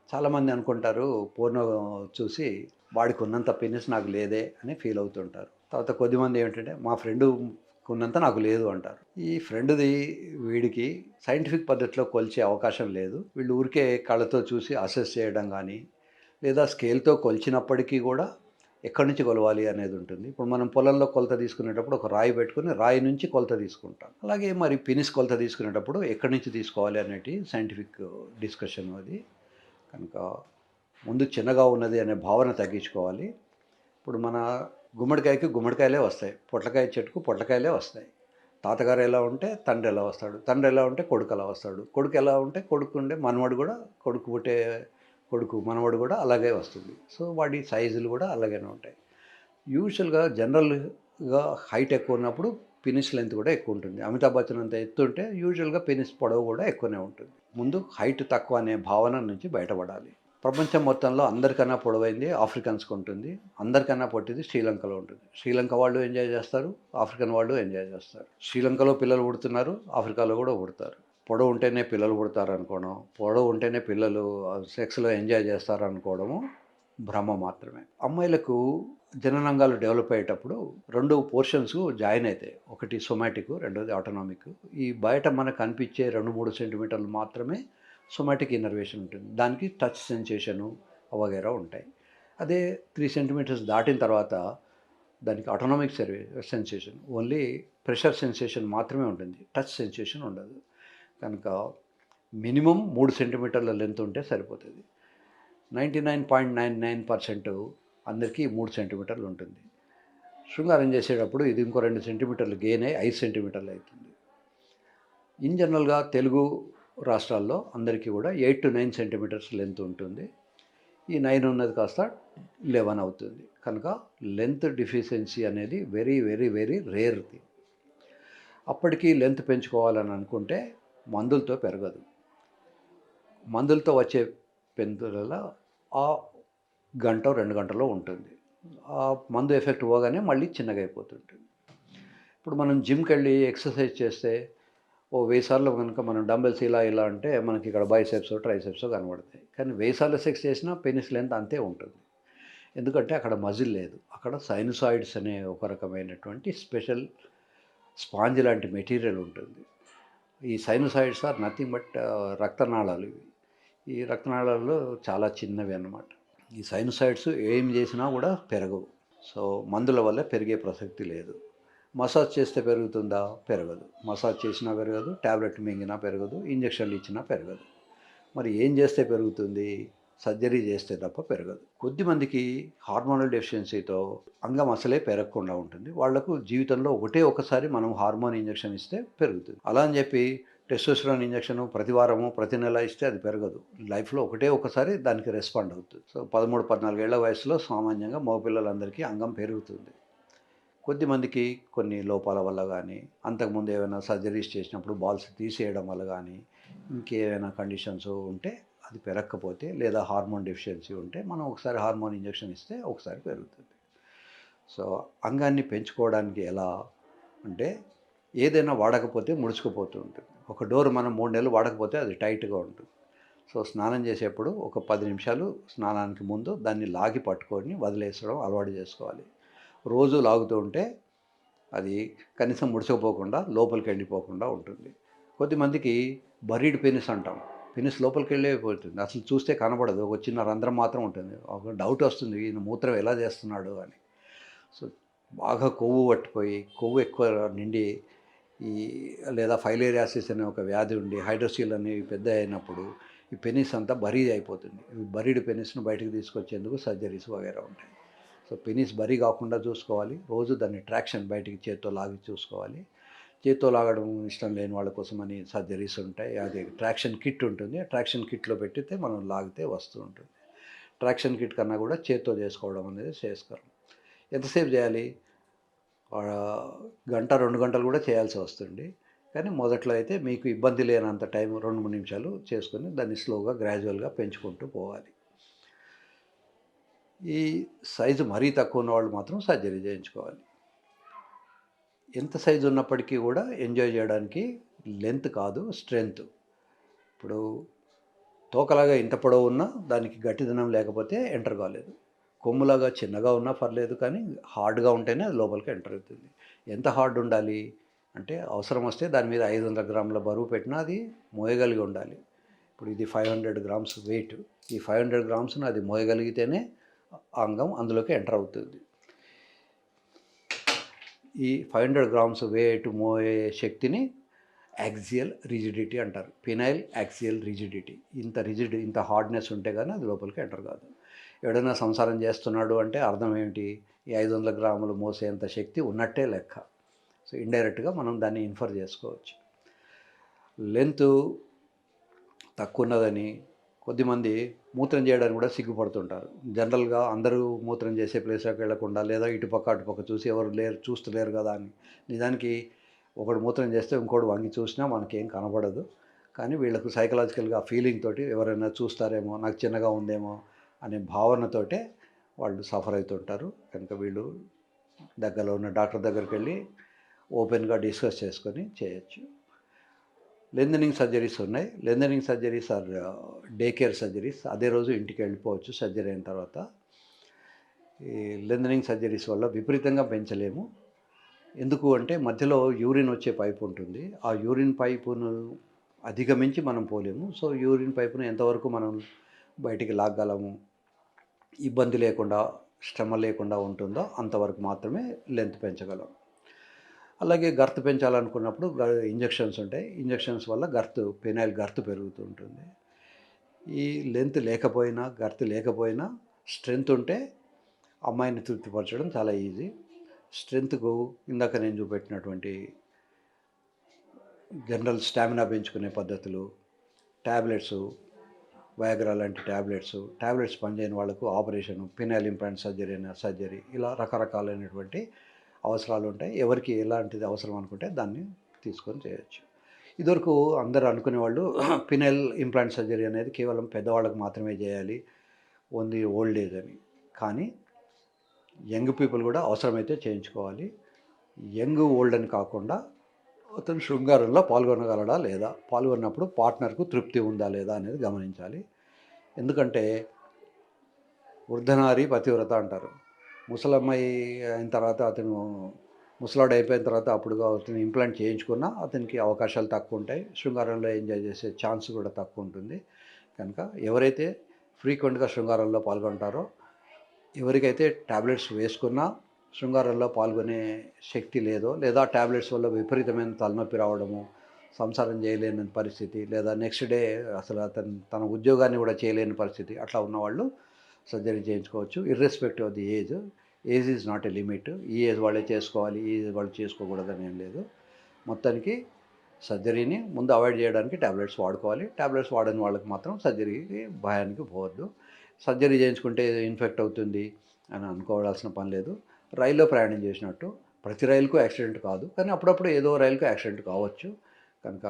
చాలామంది అనుకుంటారు పోర్నో చూసి వాడికి ఉన్నంత పెనిస్ నాకు లేదే అని ఫీల్ అవుతుంటారు. తర్వాత కొద్దిమంది ఏమిటంటే మా ఫ్రెండుకున్నంత నాకు లేదు అంటారు. ఈ ఫ్రెండ్‌ది వీడికి సైంటిఫిక్ పద్ధతిలో కొలిచే అవకాశం లేదు. వీళ్ళు ఊరికే కళ్ళతో చూసి అసెస్ చేయడం గానీ, లేదా స్కేల్‌తో కొలిచినప్పటికీ గూడా ఎక్కడి నుంచి కొలవాలి అనేది ఉంటుంది. ఇప్పుడు మనం పొలంలో కొలత తీసుకునేటప్పుడు ఒక రాయి పెట్టుకొని రాయి నుంచి కొలత తీసుకుంటాం. అలాగే మరి పెనిస్ కొలత తీసుకునేటప్పుడు ఎక్కడి నుంచి తీసుకోవాలి అనేటి సైంటిఫిక్ డిస్కషన్ అది. కనుక ముందు చిన్నగా ఉన్నది అనే భావన తగ్గించుకోవాలి. ఇప్పుడు మన గుమ్మడికాయకి గుమ్మడికాయలే వస్తాయి. పొట్లకాయ చెట్టుకు పొట్లకాయలే వస్తాయి. తాతగారు ఎలా ఉంటే తండ్రి ఎలా వస్తాడు. తండ్రి ఎలా ఉంటే కొడుకు అలా వస్తాడు. కొడుకు ఎలా ఉంటే కొడుకు ఉండే మనవడు కూడా కొడుకు పుట్టే కొడుకు మనవడు కూడా అలాగే వస్తుంది. సో వాడి సైజులు కూడా అలాగనే ఉంటాయి. యూజువల్‌గా జనరల్‌గా హైట్ ఎక్కువ ఉన్నప్పుడు పెనిస్ లెంత్ కూడా ఎక్కువ ఉంటుంది. అమితాబ్ బచ్చన్ అంత ఎత్తు ఉంటే యూజువల్‌గా పెనిస్ పొడవు కూడా ఎక్కువనే ఉంటుంది. ముందు హైట్ తక్కువ అనే భావన నుంచి బయటపడాలి. ప్రపంచం మొత్తంలో అందరికన్నా పొడవైంది ఆఫ్రికన్స్‌కి ఉంటుంది. అందరికన్నా పొట్టిది శ్రీలంకలో ఉంటుంది. శ్రీలంక వాళ్ళు ఎంజాయ్ చేస్తారు. ఆఫ్రికన్ వాళ్ళు ఎంజాయ్ చేస్తారు. శ్రీలంకలో పిల్లలు పుడుతున్నారు. ఆఫ్రికాలో కూడా పుడతారు. పొడవు ఉంటేనే పిల్లలు పుడతారనుకోవడం, పొడవు ఉంటేనే పిల్లలు సెక్స్‌లో ఎంజాయ్ చేస్తారనుకోవడము భ్రమ మాత్రమే. అమ్మాయిలకు జననాంగాలు డెవలప్ అయ్యేటప్పుడు 2 పోర్షన్స్ జాయిన్ అయితాయి. ఒకటి సొమాటిక్, రెండోది ఆటోనామిక్. ఈ బయట మనకు కనిపించే 2, 3 సెంటీమీటర్లు మాత్రమే సొమాటిక్ ఇన్నర్వేషన్ ఉంటుంది. దానికి టచ్ సెన్సేషను వగైరా ఉంటాయి. అదే 3 సెంటీమీటర్స్ దాటిన తర్వాత దానికి autonomic sensation only pressure sensation మాత్రమే ఉంటుంది. టచ్ సెన్సేషన్ ఉండదు. కనుక మినిమమ్ 3 సెంటీమీటర్ల లెంత్ ఉంటే సరిపోతుంది. 99.99% అందరికీ 3 సెంటీమీటర్లు ఉంటుంది. శృంగారం చేసేటప్పుడు ఇది ఇంకో 2 సెంటీమీటర్లు గెయిన్ అయ్యి 5 సెంటీమీటర్లు అవుతుంది. ఇన్ జనరల్‌గా తెలుగు రాష్ట్రాల్లో అందరికీ కూడా 8-9 సెంటీమీటర్స్ లెంత్ ఉంటుంది. ఈ 9 ఉన్నది కాస్త 11 అవుతుంది. కనుక లెంత్ డిఫిషియన్సీ అనేది very very very rare thing. అప్పటికి లెంత్ పెంచుకోవాలని అనుకుంటే మందులతో పెరగదు. మందులతో వచ్చే పెరుగుదల ఆ గంటో 2 గంటలో ఉంటుంది. ఆ మందు ఎఫెక్ట్ పోగానే మళ్ళీ చిన్నగా అయిపోతుంటుంది. ఇప్పుడు మనం జిమ్‌కెళ్ళి ఎక్సర్సైజ్ చేస్తే ఓ 1000 సార్లు గనుక మనం డంబెల్స్ ఇలా ఇలా అంటే మనకి ఇక్కడ బైసెప్సో, ట్రైసెప్సో కనబడతాయి. కానీ 1000 సార్లు సెక్స్ చేసినా పెనిస్ లెంత్ అంతే ఉంటుంది. ఎందుకంటే అక్కడ మజిల్ లేదు. అక్కడ సైనసాయిడ్స్ అనే ఒక రకమైనటువంటి స్పెషల్ స్పాంజ్ లాంటి మెటీరియల్ ఉంటుంది. ఈ సైనసాయిడ్స్ ఆర్ నథింగ్ బట్ రక్తనాళాలు ఇవి. ఈ రక్తనాళాల్లో చాలా చిన్నవి అన్నమాట. ఈ సైనసాయిడ్స్ ఏం చేసినా కూడా పెరగవు. సో మందుల వల్ల పెరిగే ప్రసక్తి లేదు. మసాజ్ చేస్తే పెరుగుతుందా? పెరగదు. మసాజ్ చేసినా పెరగదు, టాబ్లెట్ మింగినా పెరగదు, ఇంజెక్షన్లు ఇచ్చినా పెరగదు. మరి ఏం చేస్తే పెరుగుతుంది? సర్జరీ చేస్తే తప్ప పెరగదు. కొద్దిమందికి హార్మోనల్ డెఫిషియన్సీతో అంగం అసలే పెరగకుండా ఉంటుంది. వాళ్లకు జీవితంలో ఒకసారి మనం హార్మోన్ ఇంజెక్షన్ ఇస్తే పెరుగుతుంది. అలా అని చెప్పి టెస్టోస్టెరాన్ ఇంజెక్షన్ ప్రతి వారము, ప్రతి నెల ఇస్తే అది పెరగదు. లైఫ్‌లో ఒకసారి దానికి రెస్పాండ్ అవుతుంది. సో 13, 14 ఏళ్ల వయసులో సామాన్యంగా మగపిల్లలందరికీ అంగం పెరుగుతుంది. కొద్దిమందికి కొన్ని లోపాల వల్ల కానీ, అంతకుముందు ఏమైనా సర్జరీస్ చేసినప్పుడు బాల్స్ తీసేయడం వల్ల కానీ, ఇంకేమైనా కండిషన్స్ ఉంటే అది పెరగకపోతే, లేదా హార్మోన్ డెఫిషియన్సీ ఉంటే మనం ఒకసారి హార్మోన్ ఇంజెక్షన్ ఇస్తే ఒకసారి పెరుగుతుంది. సో అంగాన్ని పెంచుకోవడానికి ఎలా అంటే, ఏదైనా వాడకపోతే ముడుచుకుపోతూ ఉంటుంది. ఒక డోర్ మనం 3 నెలలు వాడకపోతే అది టైట్‌గా ఉంటుంది. సో స్నానం చేసేప్పుడు ఒక 10 నిమిషాలు స్నానానికి ముందు దాన్ని లాగి పట్టుకొని వదిలేసడం అలవాటు చేసుకోవాలి. రోజు లాగుతూ ఉంటే అది కనీసం ముడుచుకుపోకుండా లోపలికి వెళ్ళిపోకుండా ఉంటుంది. కొద్దిమందికి బరీడ్ పెనిస్ అంటాం. పెనిస్ లోపలికి వెళ్ళిపోతుంది. అసలు చూస్తే కనబడదు. ఒక చిన్న రంధ్రం మాత్రం ఉంటుంది. ఒక డౌట్ వస్తుంది ఈయన మూత్రం ఎలా చేస్తున్నాడు అని. సో బాగా కొవ్వు పట్టిపోయి, కొవ్వు ఎక్కువ నిండి ఈ లేదా ఫైలేరియాసిస్ అనే ఒక వ్యాధి ఉండి హైడ్రోసీల్ అనేవి పెద్ద అయినప్పుడు ఈ పెనిస్ అంతా బరీ అయిపోతుంది. ఈ బరీడ్ పెనిస్‌ను బయటకు తీసుకొచ్చేందుకు సర్జరీస్ వగైరా ఉంటాయి. సో పెనిస్ బరీ కాకుండా చూసుకోవాలి. రోజు దాన్ని ట్రాక్షన్ బయటికి చేత్తో లాగి చూసుకోవాలి. చేత్తో లాగడం ఇష్టం లేని వాళ్ళ కోసమని సర్జరీస్ ఉంటాయి. అది ట్రాక్షన్ కిట్ ఉంటుంది. ట్రాక్షన్ కిట్‌లో పెట్టితే మనం లాగితే వస్తూ ఉంటుంది. ట్రాక్షన్ కిట్ కన్నా కూడా చేత్తో చేసుకోవడం అనేది శ్రేయస్కరం. ఎంతసేపు చేయాలి? గంట, 2 గంటలు కూడా చేయాల్సి వస్తుంది. కానీ మొదట్లో అయితే మీకు ఇబ్బంది లేనంత టైం 2, 3 నిమిషాలు చేసుకొని దాన్ని స్లోగా గ్రాడ్యువల్‌గా పెంచుకుంటూ పోవాలి. ఈ సైజు మరీ తక్కువ ఉన్నవాళ్ళు మాత్రం సర్జరీ చేయించుకోవాలి. ఎంత సైజు ఉన్నప్పటికీ కూడా ఎంజాయ్ చేయడానికి లెంత్ కాదు స్ట్రెంత్. ఇప్పుడు తోకలాగా ఇంత పొడవు ఉన్నా దానికి గట్టిదనం లేకపోతే ఎంటర్ కాలేదు. కొమ్ములాగా చిన్నగా ఉన్నా పర్లేదు కానీ హార్డ్‌గా ఉంటేనే అది లోపలికి ఎంటర్ అవుతుంది. ఎంత హార్డ్ ఉండాలి అంటే అవసరం వస్తే దాని మీద 500 గ్రాముల బరువు పెట్టినా అది మోయగలిగి ఉండాలి. ఇప్పుడు ఇది 500 గ్రామ్స్ వెయిట్. ఈ 500 గ్రామ్స్‌ని అది మోయగలిగితేనే ఆ అంగం అందులోకి ఎంటర్ అవుతుంది. ఈ 500 గ్రామ్స్ వెయిట్ మోయే శక్తిని యాక్సియల్ రిజిడిటీ అంటారు. Phenyl axial rigidity. ఇంత హార్డ్‌నెస్ ఉంటే గానీ అది లోపలికి ఎంటర్ కాదు. ఎవడైనా సంసారం చేస్తున్నాడు అంటే అర్థం ఏమిటి? ఈ 500 గ్రాములు మోసేంత శక్తి ఉన్నట్టే లెక్క. సో, ఇండైరెక్ట్‌గా మనం దాన్ని ఇన్ఫర్ చేసుకోవచ్చు. లెంతు తక్కువున్నదని కొద్దిమంది మూత్రం చేయడానికి కూడా సిగ్గుపడుతుంటారు. జనరల్‌గా అందరూ మూత్రం చేసే ప్లేస్‌లోకి వెళ్ళకుండా లేదా ఇటుపక్క, అటుపక్క చూసి ఎవరు లేరు చూస్తలేరు కదా అని. నిజానికి ఒకడు మూత్రం చేస్తే ఇంకోడు వంగి చూసినా మనకేం కనపడదు. కానీ వీళ్ళకు సైకలాజికల్‌గా ఫీలింగ్ తోటి ఎవరైనా చూస్తారేమో, నాకు చిన్నగా ఉందేమో అనే భావనతోటే వాళ్ళు సఫర్ అవుతుంటారు. కనుక వీళ్ళు దగ్గరలో ఉన్న డాక్టర్ దగ్గరికి వెళ్ళి ఓపెన్‌గా డిస్కస్ చేసుకొని చేయొచ్చు. లెంథనింగ్ సర్జరీస్ ఉన్నాయి. Lengthening surgeries are day care surgeries. అదే రోజు ఇంటికి వెళ్ళిపోవచ్చు సర్జరీ అయిన తర్వాత. ఈ లెంథనింగ్ సర్జరీస్ వల్ల విపరీతంగా పెంచలేము. ఎందుకు అంటే మధ్యలో యూరిన్ వచ్చే పైపు ఉంటుంది. ఆ యూరిన్ పైపును అధిగమించి మనం పోలేము. సో, యూరిన్ పైపును ఎంతవరకు మనం బయటికి లాగ్గలము, ఇబ్బంది లేకుండా, శ్రమ లేకుండా ఉంటుందో అంతవరకు మాత్రమే లెంత్ పెంచగలం. అలాగే గర్త్ పెంచాలనుకున్నప్పుడు ఇంజెక్షన్స్ ఉంటాయి. ఇంజెక్షన్స్ వల్ల పెనైల్ గర్త్ పెరుగుతూ ఉంటుంది. ఈ లెంత్ లేకపోయినా, గర్త్ లేకపోయినా స్ట్రెంత్ ఉంటే అమ్మాయిని తృప్తిపరచడం చాలా ఈజీ. స్ట్రెంత్‌కు ఇందాక నేను చూపెట్టినటువంటి జనరల్ స్టామినా పెంచుకునే పద్ధతులు, టాబ్లెట్సు, వయాగ్రా లాంటి టాబ్లెట్స్ పనిచేయని వాళ్ళకు ఆపరేషను, పినైల్ ఇంప్లాంట్ సర్జరీ ఇలా రకరకాలైనటువంటి అవసరాలు ఉంటాయి. ఎవరికి ఎలాంటిది అవసరం అనుకుంటే దాన్ని తీసుకొని చేయొచ్చు. ఇదివరకు అందరూ అనుకునేవాళ్ళు పినైల్ ఇంప్లాంట్ సర్జరీ అనేది కేవలం పెద్దవాళ్ళకు మాత్రమే చేయాలి, ఓన్లీ ఓల్డ్ ఏజ్ అని. కానీ యంగ్ పీపుల్ కూడా అవసరమైతే చేయించుకోవాలి. యంగ్, ఓల్డ్ అని కాకుండా అతను శృంగారంలో పాల్గొనగలడా లేదా, పాల్గొన్నప్పుడు పార్ట్నర్కు తృప్తి ఉందా లేదా అనేది గమనించాలి. ఎందుకంటే వృద్ధనారి పతివ్రత అంటారు. ముసలమ్మాయి అయిన తర్వాత ముసలాడు అయిపోయిన తర్వాత అప్పుడు అతను ఇంప్లాంట్ చేయించుకున్నా అతనికి అవకాశాలు తక్కువ ఉంటాయి. శృంగారంలో ఎంజాయ్ చేసే ఛాన్స్ కూడా తక్కువ ఉంటుంది. కనుక ఎవరైతే ఫ్రీక్వెంట్గా శృంగారంలో పాల్గొంటారో, ఎవరికైతే టాబ్లెట్స్ వేసుకున్నా శృంగారంలో పాల్గొనే శక్తి లేదో, లేదా టాబ్లెట్స్ వల్ల విపరీతమైన తలనొప్పి రావడము, సంసారం చేయలేని పరిస్థితి, లేదా నెక్స్ట్ డే అసలు తన ఉద్యోగాన్ని కూడా చేయలేని పరిస్థితి, అట్లా ఉన్నవాళ్ళు సర్జరీ చేయించుకోవచ్చు. Irrespective of the age. Age is not a limit. ఈ ఏజ్ వాళ్ళే చేసుకోవాలి, ఈ ఏజ్ వాళ్ళు చేసుకోకూడదని ఏం లేదు. మొత్తానికి సర్జరీని ముందు అవాయిడ్ చేయడానికి టాబ్లెట్స్ వాడుకోవాలి. టాబ్లెట్స్ వాడని వాళ్ళకి మాత్రం సర్జరీకి భయానికి పోవద్దు. సర్జరీ చేయించుకుంటే ఇన్ఫెక్ట్ అవుతుంది అని అనుకోవాల్సిన పని లేదు. రైల్లో ప్రయాణం చేసినట్టు ప్రతి రైలుకు యాక్సిడెంట్ కాదు, కానీ అప్పుడప్పుడు ఏదో రైలుకు యాక్సిడెంట్ కావచ్చు. కనుక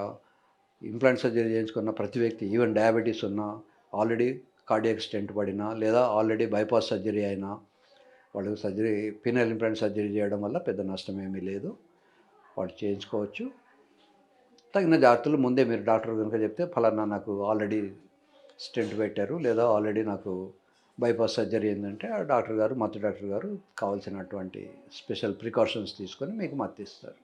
ఇంప్లాంట్ సర్జరీ చేయించుకున్న ప్రతి వ్యక్తి, ఈవెన్ డయాబెటీస్ ఉన్నా, ఆల్రెడీ కార్డియాక్ స్టెంట్ పడినా, లేదా ఆల్రెడీ బైపాస్ సర్జరీ అయినా వాళ్ళు పినల్ ఇంప్లాంట్ సర్జరీ చేయడం వల్ల పెద్ద నష్టం ఏమీ లేదు. వాళ్ళు చేయించుకోవచ్చు. తగిన జాగ్రత్తలు ముందే మీరు డాక్టర్ కనుక చెప్తే, ఫలానా నాకు ఆల్రెడీ స్టెంట్ పెట్టారు, లేదా ఆల్రెడీ నాకు బైపాస్ సర్జరీ ఏంటంటే ఆ డాక్టర్ గారు కావాల్సినటువంటి స్పెషల్ ప్రికాషన్స్ తీసుకొని మీకు మత్తిస్తారు.